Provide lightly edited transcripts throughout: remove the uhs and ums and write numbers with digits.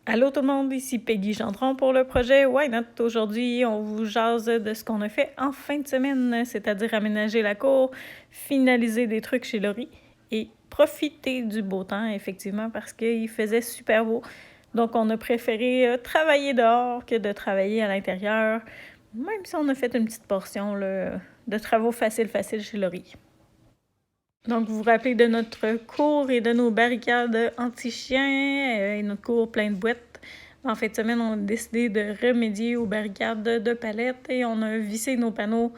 Allô tout le monde, ici Peggy Gendron pour le projet Why Not. Aujourd'hui, on vous jase de ce qu'on a fait en fin de semaine, c'est-à-dire aménager la cour, finaliser des trucs chez Laurie et profiter du beau temps, effectivement, parce qu'il faisait super beau. Donc, on a préféré travailler dehors que de travailler à l'intérieur, même si on a fait une petite portion là, de travaux faciles chez Laurie. Donc, vous vous rappelez de notre cours et de nos barricades anti-chiens et notre cours plein de boîtes. En fin de semaine, on a décidé de remédier aux barricades de palettes et on a vissé nos panneaux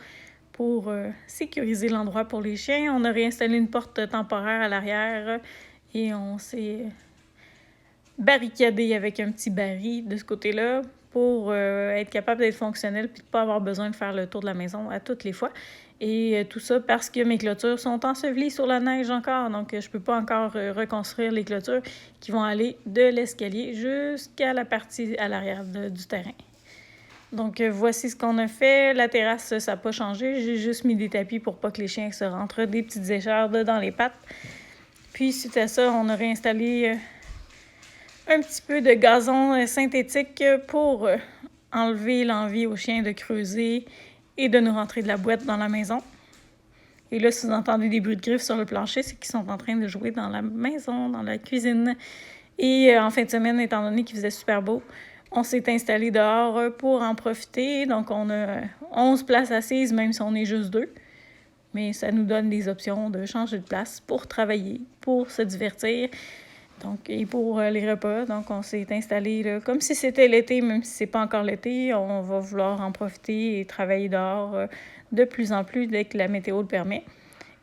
pour sécuriser l'endroit pour les chiens. On a réinstallé une porte temporaire à l'arrière et on s'est barricadé avec un petit baril de ce côté-là pour être capable d'être fonctionnel et de ne pas avoir besoin de faire le tour de la maison à toutes les fois. Et tout ça parce que mes clôtures sont ensevelies sur la neige encore. Donc, je ne peux pas encore reconstruire les clôtures qui vont aller de l'escalier jusqu'à la partie à l'arrière du terrain. Donc, voici ce qu'on a fait. La terrasse, ça n'a pas changé. J'ai juste mis des tapis pour pas que les chiens se rentrent des petites échardes dans les pattes. Puis, suite à ça, on a réinstallé un petit peu de gazon synthétique pour enlever l'envie aux chiens de creuser et de nous rentrer de la boîte dans la maison. Et là, si vous entendez des bruits de griffes sur le plancher, c'est qu'ils sont en train de jouer dans la maison, dans la cuisine. Et en fin de semaine, étant donné qu'il faisait super beau, on s'est installé dehors pour en profiter. Donc, on a 11 places assises, même si on est juste 2. Mais ça nous donne des options de changer de place pour travailler, pour se divertir. Donc, et pour les repas, donc on s'est installé là, comme si c'était l'été, même si c'est pas encore l'été, on va vouloir en profiter et travailler dehors de plus en plus dès que la météo le permet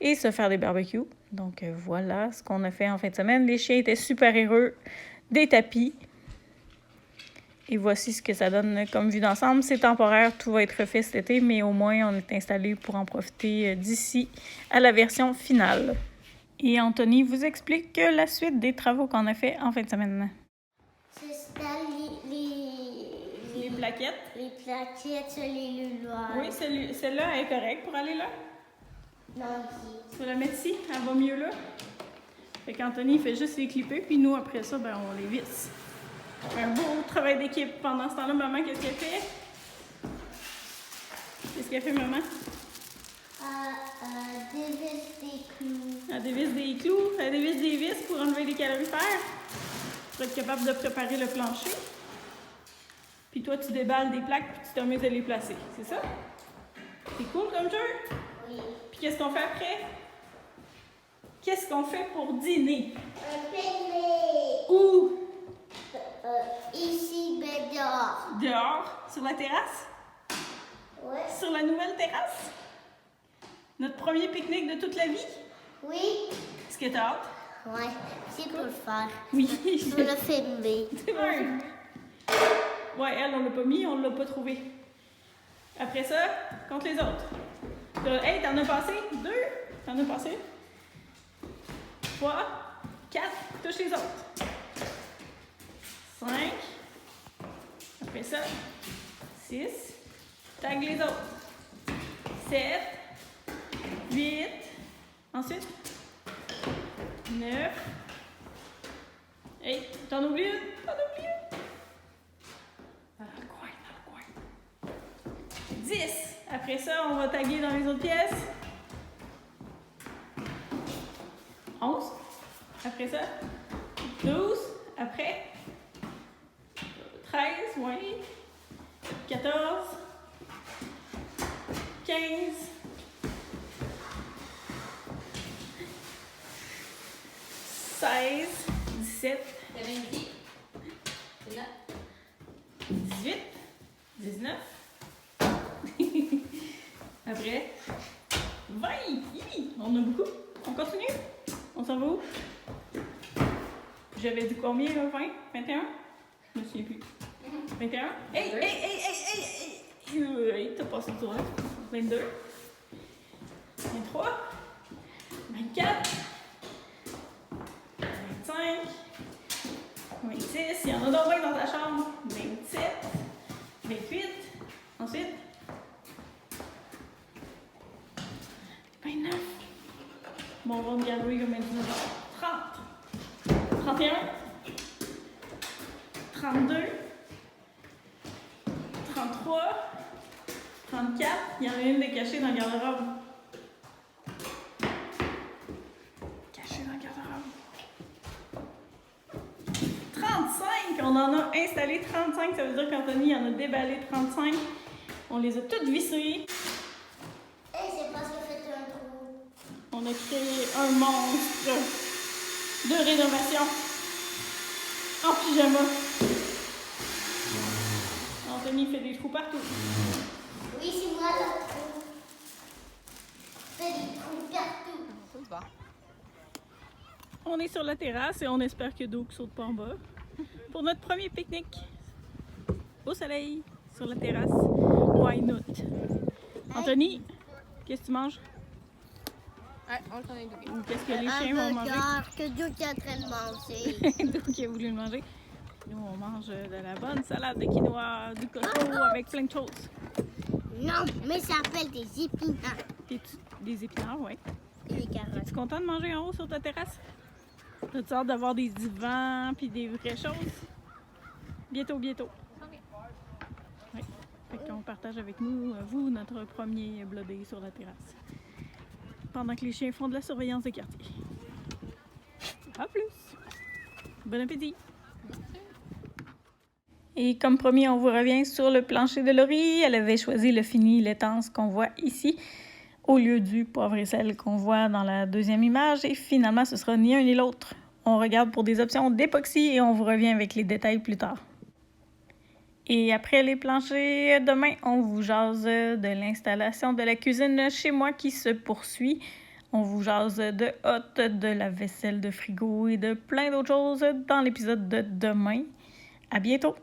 et se faire des barbecues. Donc voilà ce qu'on a fait en fin de semaine. Les chiens étaient super heureux, des tapis. Et voici ce que ça donne comme vue d'ensemble. C'est temporaire, tout va être refait cet été, mais au moins on est installé pour en profiter d'ici à la version finale. Et Anthony vous explique la suite des travaux qu'on a fait en fin de semaine. J'installe Les plaquettes. Les plaquettes sur les luloirs. Oui, celle-là est correcte pour aller là. Non, ici. Tu vas la mettre ici, elle va mieux là. Fait qu'Anthony fait juste les clipper, puis nous, après ça, ben, on les visse. Un beau travail d'équipe. Pendant ce temps-là, maman, qu'est-ce qu'elle fait? Qu'est-ce qu'elle fait, maman? Dévisse des clous. Elle dévisse des clous, elle dévisse des vis pour enlever les calorifères, pour être capable de préparer le plancher. Puis toi, tu déballes des plaques puis tu te remets à les placer. C'est ça? C'est cool comme jeu? Oui. Puis qu'est-ce qu'on fait après? Qu'est-ce qu'on fait pour dîner? Un pique-nique. Où? Ici, ben dehors. Dehors? Sur la terrasse? Oui. Sur la nouvelle terrasse? Notre premier pique-nique de toute la vie? Oui. Est-ce que t'as hâte? Oui, c'est pour le faire. Oui. Je peux le filmer. C'est bon. Ouais, elle, on l'a pas mis, on l'a pas trouvé. Après ça, compte les autres. Hey, t'en as passé 2? T'en as passé 3, 4, touche les autres. 5. Après ça, 6. Tag les autres. 7. 8. Ensuite, 9. Hey, t'en oublies une? T'en oublies une? Dans le coin. 10. Après ça, on va taguer dans les autres pièces. 11. Après ça, 12. Après, 13, oui. 14. 15. 16. 17. T'avais une vie? C'est là. 18. 19. Après, 20. Hi, on a beaucoup. On continue? On s'en va où? J'avais dit combien là? 20? 21? Je me souviens plus. 21? Hey! T'as passé le tour là. 22. 23. 24. 25. 26. Il y en a d'autres 20 dans ta chambre. 27. 28. Ensuite. 29. Bon, on va regarder comme un dinosaure. 30. 31. 32. 32, 33, 34. Il y en a une de cachée dans le garde-robe. Cachée dans le garde-robe. 35! On en a installé 35. Ça veut dire qu'Anthony en a déballé 35. On les a toutes vissées. C'est parce que fait un trou. On a créé un monstre de rénovation en pyjama. Anthony fait des trous partout. Oui, c'est moi le trou. Fais des trous partout. On est sur la terrasse et on espère que Doug saute pas en bas pour notre premier pique-nique au soleil sur la terrasse. Why not? Anthony, qu'est-ce que tu manges? Ouais, on le connaît Dougie. Ou qu'est-ce que les chiens vont manger? Que Dieu est en train de manger. Doug qui a voulu le manger. Nous, on mange de la bonne salade de quinoa, du coco avec plein de choses. Non, mais ça s'appelle des épinards. Des épinards, oui. Et des carottes. Es-tu content de manger en haut sur ta terrasse? T'as-tu hâte d'avoir des divans puis des vraies choses? Bientôt, bientôt. Oui. Fait qu'on partage avec nous, vous, notre premier blodé sur la terrasse. Pendant que les chiens font de la surveillance des quartiers. À plus! Bon appétit! Et comme promis, on vous revient sur le plancher de Laurie. Elle avait choisi le fini laitance qu'on voit ici au lieu du poivre et sel qu'on voit dans la deuxième image. Et finalement, ce sera ni un ni l'autre. On regarde pour des options d'époxy et on vous revient avec les détails plus tard. Et après les planchers, demain, on vous jase de l'installation de la cuisine chez moi qui se poursuit. On vous jase de hotte, de la vaisselle de frigo et de plein d'autres choses dans l'épisode de demain. À bientôt!